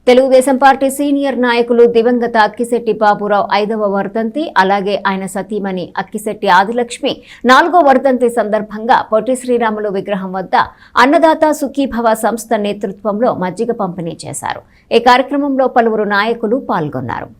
Telugu Desam party senior నాయకులు దివంగత అక్కిశెట్టి బాబురావు 5వ వర్ధంతి, అలాగే ఆయన సతీమణి అక్కిశెట్టి ఆదిలక్ష్మి 4వ వర్ధంతి సందర్భంగా పొట్టి శ్రీరాములు విగ్రహం వద్ద అన్నదాత సుఖీభవ సంస్థ నేతృత్వంలో మజ్జిగ పంపిణీ చేశారు. ఈ కార్యక్రమంలో పలువురు నాయకులు పాల్గొన్నారు.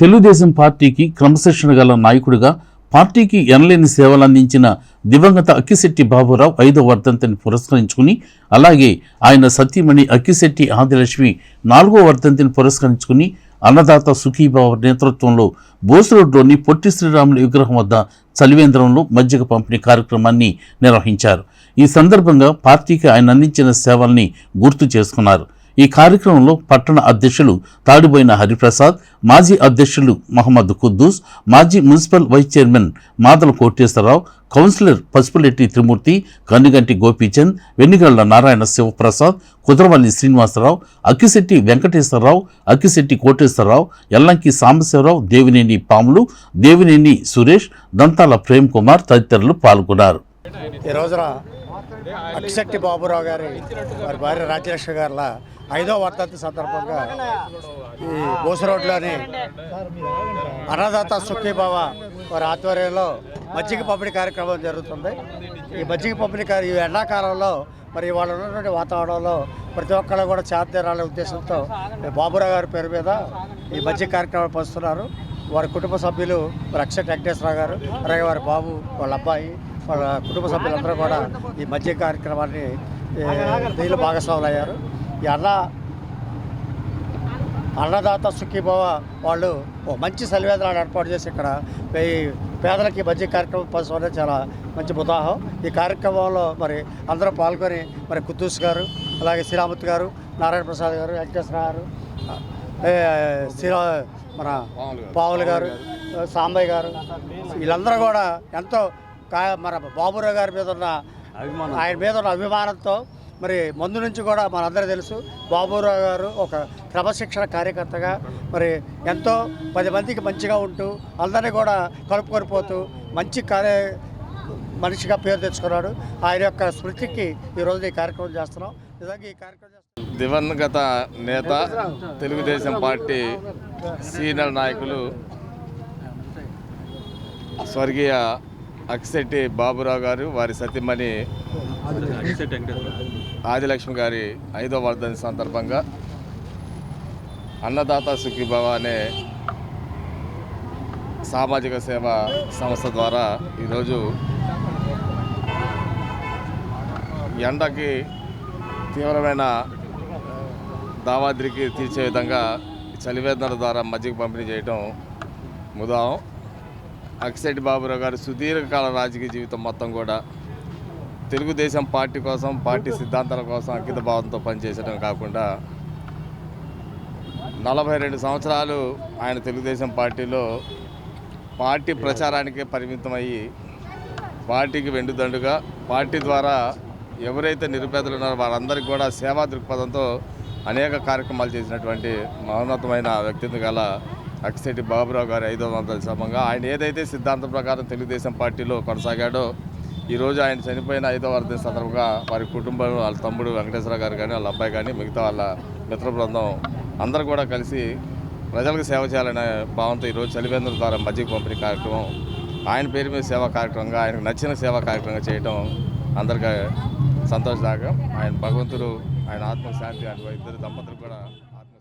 తెలుగుదేశం పార్టీకి క్రమశిక్షణ గల నాయకుడిగా పార్టీకి ఎనలేని సేవలు అందించిన దివంగత అక్కిశెట్టి బాబురావు 5వ వర్ధంతిని పురస్కరించుకుని, అలాగే ఆయన సతీమణి అక్కిశెట్టి ఆదిలక్ష్మి 4వ వర్ధంతిని పురస్కరించుకుని అన్నదాత సుఖీభావ నేతృత్వంలో బోస్ రోడ్లోని పొట్టి శ్రీరాములు విగ్రహం వద్ద చలివేంద్రంలో మజ్జిగ పంపిణీ కార్యక్రమాన్ని నిర్వహించారు. ఈ సందర్భంగా పార్టీకి ఆయన అందించిన సేవల్ని గుర్తు చేసుకున్నారు. ఈ కార్యక్రమంలో పట్టణ అధ్యక్షులు తాడిబోయిన హరిప్రసాద్, మాజీ అధ్యక్షులు మహమ్మద్ కుద్దూస్, మాజీ municipal vice chairman Madala Koteswararao, councillor Pasupuleti Trimurthy, Kanniganti Gopichand, Vennigalla Narayana Sivaprasad, Kudaravalli Srinivasarao, Akkisetti Venkateswararao, Akkisetti Koteswararao, Ellanki Sambasivarao, Devineni Pamulu, Devineni Suresh, దంతాల ప్రేమ్ కుమార్ తదితరులు పాల్గొన్నారు. ఈ రోజున అక్కిశెట్టి బాబురావు గారి వారి భార్య రాజ్యలక్ష్మి గారిల 5వ వర్ధంతి సందర్భంగా ఈ బోస్ రోడ్లోని అన్నదాత సుఖీభావ వారి ఆధ్వర్యంలో మజ్జిగ పంపిణీ కార్యక్రమం జరుగుతుంది. ఈ మజ్జిగ పంపిణీ ఈ ఎండాకాలంలో మరి వాళ్ళు ఉన్నటువంటి వాతావరణంలో ప్రతి ఒక్కళ్ళు కూడా చేతరాలనే ఉద్దేశంతో బాబురావు గారి పేరు మీద ఈ మజ్జిగ కార్యక్రమం పంచుతున్నారు. వారి కుటుంబ సభ్యులు మరి అక్కిశెట్టి వెంకటేశ్వరరావు గారు, అలాగే వారి బాబు, వాళ్ళ అబ్బాయి, వాళ్ళ కుటుంబ సభ్యులందరూ కూడా ఈ మధ్య కార్యక్రమాన్ని దీనిలో భాగస్వాములు అయ్యారు. ఈ అన్నదాత సుఖీభవ వాళ్ళు ఒక మంచి సలివేంద్రాన్ని ఏర్పాటు చేసి ఇక్కడ పేదలకి మధ్య కార్యక్రమం పంచుకోవడం చాలా మంచి ఉదాహరణ. ఈ కార్యక్రమంలో మరి అందరూ పాల్గొని మరి కుద్దూస్ గారు, అలాగే శ్రీరామూర్తి గారు, నారాయణ ప్రసాద్ గారు, వెంకటేశ్వర గారు, మన పావులు గారు, సాంబయ్య గారు, వీళ్ళందరూ కూడా ఎంతో మన బాబురావు గారి మీద ఉన్న ఆయన మీద ఉన్న అభిమానంతో మరి ముందు నుంచి కూడా మనందరూ తెలుసు బాబురావు గారు ఒక క్రమశిక్షణ కార్యకర్తగా మరి ఎంతో 10 మందికి మంచిగా ఉంటూ అందరినీ కూడా కలుపుకొని పోతూ మంచి మనిషిగా పేరు తెచ్చుకున్నాడు. ఆయన యొక్క స్మృతికి ఈరోజు ఈ కార్యక్రమం చేస్తున్నాం. నిజంగా ఈ కార్యక్రమం దివంగత నేత, తెలుగుదేశం పార్టీ సీనియర్ నాయకులు స్వర్గీయ అక్కిశెట్టి బాబురావు గారు, వారి సతీమణి ఆదిలక్ష్మి గారి 5వ వర్ధంతి సందర్భంగా అన్నదాత సుఖీభవ అనే సామాజిక సేవా సంస్థ ద్వారా ఈరోజు ఎండకి తీవ్రమైన దావాద్రికి తీర్చే విధంగా చలివేంద్రాల ద్వారా మజ్జిగ పంపిణీ చేయడం ముదాం. అక్కిశెట్టి బాబురావు గారు సుదీర్ఘకాల రాజకీయ జీవితం మొత్తం కూడా తెలుగుదేశం పార్టీ కోసం, పార్టీ సిద్ధాంతాల కోసం అంకిత భావంతో పనిచేయడం కాకుండా 42 సంవత్సరాలు ఆయన తెలుగుదేశం పార్టీలో పార్టీ ప్రచారానికే పరిమితమయ్యి పార్టీకి వెండుదండుగా పార్టీ ద్వారా ఎవరైతే నిరుపేదలు ఉన్నారో వారందరికీ కూడా సేవా దృక్పథంతో అనేక కార్యక్రమాలు చేసినటువంటి మహోన్నతమైన వ్యక్తిత్వం గల అక్కిశెట్టి బాబురావు గారి 5వ వర్ధంతి సందర్భంగా ఆయన ఏదైతే సిద్ధాంతం ప్రకారం తెలుగుదేశం పార్టీలో కొనసాగాడో ఈరోజు ఆయన చనిపోయిన 5వ వర్ధంతి సందర్భంగా వారి కుటుంబం, వాళ్ళ తమ్ముడు వెంకటేశ్వర గారు కానీ, వాళ్ళ అబ్బాయి కానీ, మిగతా వాళ్ళ మిత్ర బృందం అందరూ కూడా కలిసి ప్రజలకు సేవ చేయాలనే భావంతో ఈరోజు చలివేంద్రం ద్వారా మజ్జిగ పంపిణీ కార్యక్రమం ఆయన పేరు మీద సేవా కార్యక్రమంగా, ఆయనకు నచ్చిన సేవా కార్యక్రమంగా చేయడం అందరికీ సంతోషదాయకం. ఆయన భగవంతుడు ఆయన ఆత్మశాంతి, ఆయన ఇద్దరు దంపతులు కూడా ఆత్మ